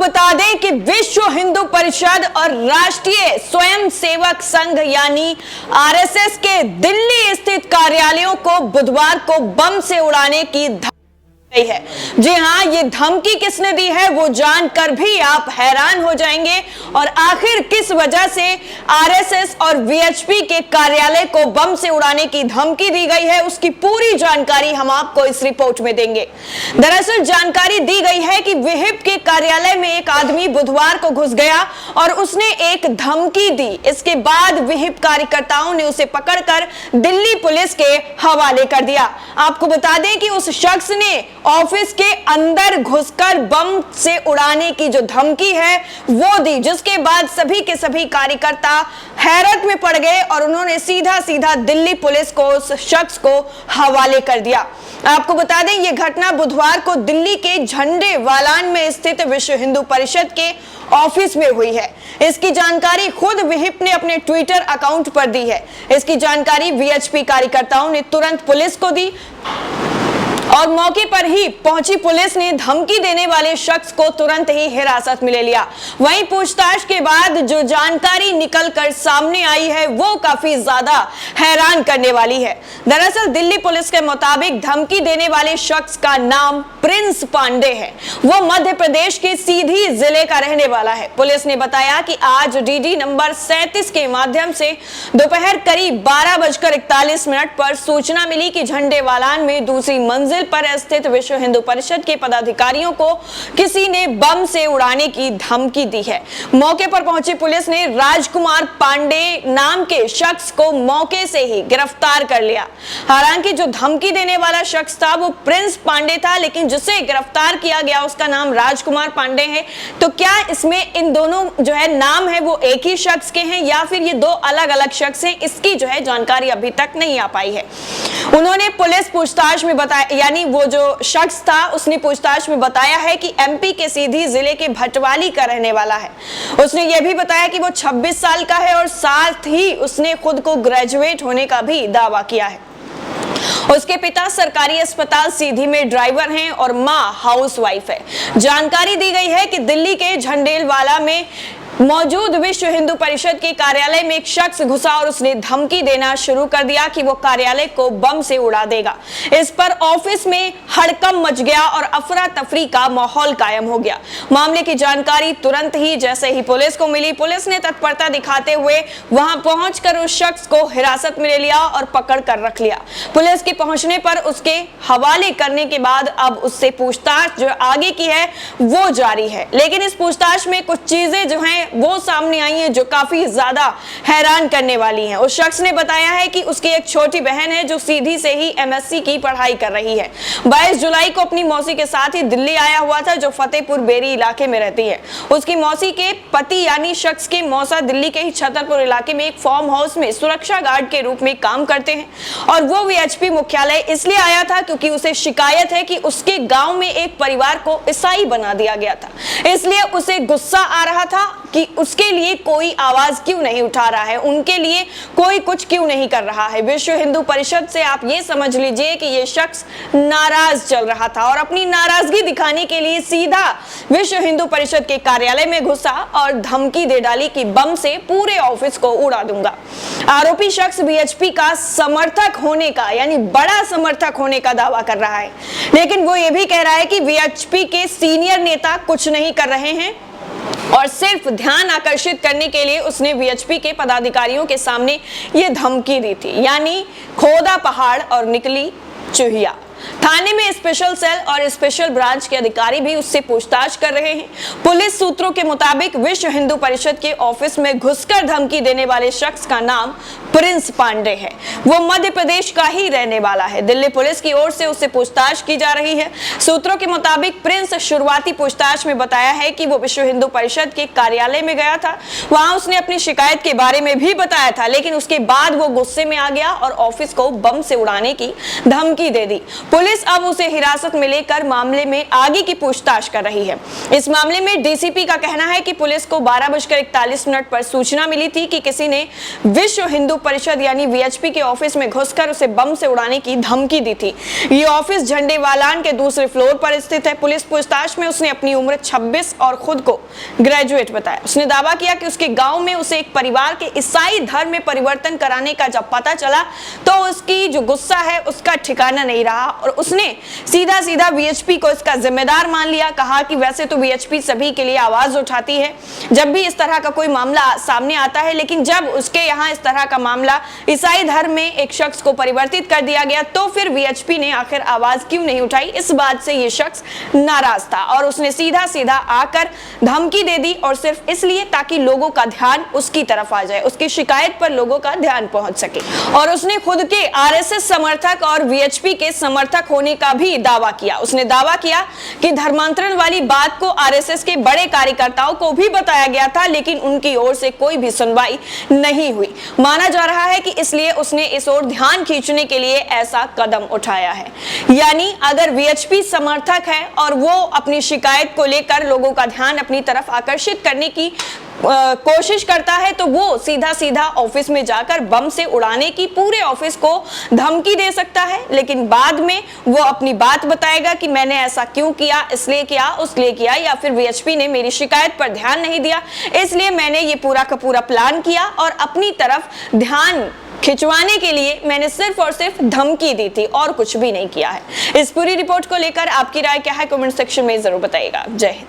बता दें कि विश्व हिंदू परिषद और राष्ट्रीय स्वयंसेवक संघ यानी आरएसएस के दिल्ली स्थित कार्यालयों को बुधवार को बम से उड़ाने की है। जी हां, ये धमकी किसने दी है वो जानकर भी आप हैरान हो जाएंगे और आखिर किस वजह से आरएसएस और वीएचपी के कार्यालय को बम से उड़ाने की धमकी दी गई है उसकी पूरी जानकारी हम आपको इस रिपोर्ट में देंगे। दरअसल जानकारी दी गई है कि विहिप के कार्यालय में एक आदमी बुधवार को घुस गया और उसने एक धमकी दी। इसके बाद विहिप कार्यकर्ताओं ने उसे पकड़कर दिल्ली पुलिस के हवाले कर दिया। आपको बता दें कि उस शख्स ने ऑफिस के अंदर घुसकर बम से उड़ाने की जो धमकी है वो दी, जिसके बाद सभी के सभी कार्यकर्ता हैरत में पड़ गए और उन्होंने सीधा सीधा दिल्ली पुलिस को उस शख्स को हवाले कर दिया। आपको बता दें ये घटना बुधवार को दिल्ली के झंडे वालान में स्थित विश्व हिंदू परिषद के ऑफिस में हुई है। इसकी जानकारी खुद विहिप ने अपने ट्विटर अकाउंट पर दी है। इसकी जानकारी वीएचपी कार्यकर्ताओं ने तुरंत पुलिस को दी और मौके पर ही पहुंची पुलिस ने धमकी देने वाले शख्स को तुरंत ही हिरासत में ले लिया। वहीं पूछताछ के बाद जो जानकारी निकलकर सामने आई है वो काफी ज्यादा हैरान करने वाली है। दरअसल दिल्ली पुलिस के मुताबिक धमकी देने वाले शख्स का नाम प्रिंस पांडे है। वो मध्य प्रदेश के सीधी जिले का रहने वाला है। पुलिस ने बताया कि आज डीडी नंबर 37 के माध्यम से दोपहर करीब 12:41 पर सूचना मिली कि झंडेवालान में दूसरी मंजिल पर स्थित विश्व हिंदू परिषद के पदाधिकारियों को किसी ने बम से उड़ाने की धमकी दी है। मौके पर पहुंची पुलिस ने राजकुमार पांडे नाम के शख्स को मौके से ही गिरफ्तार कर लिया। हालांकि जो धमकी देने वाला शख्स था वो प्रिंस पांडे था, लेकिन जिसे गिरफ्तार किया गया उसका नाम राजकुमार पांडे है। तो क्या इसमें इन दोनों जो है नाम है वो एक ही शख्स के हैं या फिर ये दो अलग अलग शख्स हैं, इसकी जो है जानकारी अभी तक नहीं आ पाई है। उन्होंने पुलिस पूछताछ में बताया, यानी वो जो शख्स था उसने पूछताछ में बताया है कि एमपी के सीधी जिले के भटवाली का रहने वाला है। उसने यह भी बताया कि वो 26 साल का है और साथ ही उसने खुद को ग्रेजुएट होने का भी दावा किया है। उसके पिता सरकारी अस्पताल सीधी में ड्राइवर हैं और मां हाउसवाइफ है। जानकारी दी गई है कि दिल्ली के झंडेलवाला में मौजूद विश्व हिंदू परिषद के कार्यालय में एक शख्स घुसा और उसने धमकी देना शुरू कर दिया कि वो कार्यालय को बम से उड़ा देगा। इस पर ऑफिस में हड़कंप मच गया और अफरा तफरी का माहौल कायम हो गया। मामले की जानकारी तुरंत ही जैसे ही पुलिस को मिली, पुलिस ने तत्परता दिखाते हुए वहां पहुंचकर उस शख्स को हिरासत में ले लिया और पकड़ कर रख लिया। पुलिस के पहुंचने पर उसके हवाले करने के बाद अब उससे पूछताछ जो आगे की है वो जारी है। लेकिन इस पूछताछ में कुछ चीजें जो हैं वो सामने आई हैं जो काफी ज्यादा हैरान करने वाली हैं। उस शख्स ने बताया है कि उसकी एक छोटी बहन है जो सीधी से ही एमएससी की पढ़ाई कर रही है। 22 जुलाई को अपनी मौसी के साथ ही दिल्ली आया हुआ था जो फतेहपुर बेरी इलाके में रहती है। उसकी मौसी के पति यानी शख्स के मौसा दिल्ली के ही छतरपुर इलाके में एक फार्म हाउस में सुरक्षा गार्ड के रूप में काम करते हैं और वो वीएचपी मुख्यालय इसलिए आया था क्योंकि उसे शिकायत है कि उसके गांव में एक परिवार को ईसाई बना दिया गया था। इसलिए उसे गुस्सा आ रहा था कि उसके लिए कोई आवाज क्यों नहीं उठा रहा है, उनके लिए कोई कुछ क्यों नहीं कर रहा है। विश्व हिंदू परिषद से आप ये समझ लीजिए कि ये शख्स नाराज चल रहा था और अपनी नाराजगी दिखाने के लिए सीधा विश्व हिंदू परिषद के कार्यालय में घुसा और धमकी दे डाली कि बम से पूरे ऑफिस को उड़ा दूंगा। आरोपी शख्स वीएचपी का समर्थक होने का यानी बड़ा समर्थक होने का दावा कर रहा है, लेकिन वो ये भी कह रहा है कि वीएचपी के सीनियर नेता कुछ नहीं कर रहे हैं और सिर्फ ध्यान आकर्षित करने के लिए उसने वीएचपी के पदाधिकारियों के सामने ये धमकी दी थी, यानी खोदा पहाड़ और निकली चूहिया। थाने में स्पेशल सेल और स्पेशल ब्रांच के अधिकारी भी उससे पूछताछ कर रहे हैं। पुलिस सूत्रों के मुताबिक विश्व हिंदू परिषद के ऑफिस में घुसकर धमकी देने वाले शख्स का नाम प्रिंस पांडे है। वो मध्य प्रदेश का ही रहने वाला है। दिल्ली पुलिस की ओर से उससे पूछताछ की जा रही है। सूत्रों के मुताबिक प्रिंस शुरुआती पूछताछ में बताया है कि वो विश्व हिंदू परिषद के कार्यालय में गया था। वहां उसने अपनी शिकायत के बारे में भी बताया था, लेकिन उसके बाद वो गुस्से में आ गया और ऑफिस को बम से उड़ाने की धमकी दे दी। पुलिस अब उसे हिरासत में लेकर मामले में आगे की पूछताछ कर रही है। इस मामले में डीसीपी का कहना है कि पुलिस को 12:41 पर सूचना मिली थी कि किसी ने विश्व हिंदू परिषद यानी वीएचपी के ऑफिस में घुसकर उसे बम से उड़ाने की धमकी दी थी। ये ऑफिस झंडेवालान के दूसरे फ्लोर पर स्थित है। पुलिस पूछताछ में उसने अपनी उम्र 26 और खुद को ग्रेजुएट बताया। उसने दावा किया कि उसके गांव में उसे एक परिवार के ईसाई धर्म में परिवर्तन कराने का जब पता चला तो उसकी जो गुस्सा है उसका ठिकाना नहीं रहा और उसने सीधा सीधा वीएचपी को इसका जिम्मेदार मान लिया। कहा कि वैसे तो वीएचपी सभी के लिए आवाज उठाती है जब भी इस तरह का कोई मामला सामने आता है, लेकिन जब उसके यहाँ इस तरह का मामला ईसाई धर्म में एक शख्स को परिवर्तित कर दिया गया तो फिर वीएचपी ने आखिर आवाज क्यों नहीं उठाई। इस बात से ये शख्स नाराज था और उसने सीधा सीधा आकर धमकी दे दी और सिर्फ इसलिए ताकि लोगों का ध्यान उसकी तरफ आ जाए, उसकी शिकायत पर लोगों का ध्यान पहुंच सके। और उसने खुद के आरएसएस समर्थक और वीएचपी के समर्थक होने का भी दावा किया। उसने दावा किया कि धर्मांतरण वाली बात को आरएसएस के बड़े कार्यकर्ताओं को भी बताया गया था लेकिन उनकी ओर से कोई भी सुनवाई नहीं हुई। माना जा रहा है कि इसलिए उसने इस ओर ध्यान खींचने के लिए ऐसा कदम उठाया है। यानी अगर वीएचपी समर्थक है और वो अपनी शिकायत को लेकर लोगों का ध्यान अपनी तरफ आकर्षित करने की कोशिश करता है तो वो सीधा सीधा ऑफिस में जाकर बम से उड़ाने की पूरे ऑफिस को धमकी दे सकता है, लेकिन बाद में वो अपनी बात बताएगा कि मैंने ऐसा क्यों किया, इसलिए किया, उसलिए किया, या फिर वीएचपी ने मेरी शिकायत पर ध्यान नहीं दिया इसलिए मैंने ये पूरा का पूरा प्लान किया और अपनी तरफ ध्यान खिंचवाने के लिए मैंने सिर्फ और सिर्फ धमकी दी थी और कुछ भी नहीं किया है। इस पूरी रिपोर्ट को लेकर आपकी राय क्या है कमेंट सेक्शन में जरूर बताइएगा। जय हिंद।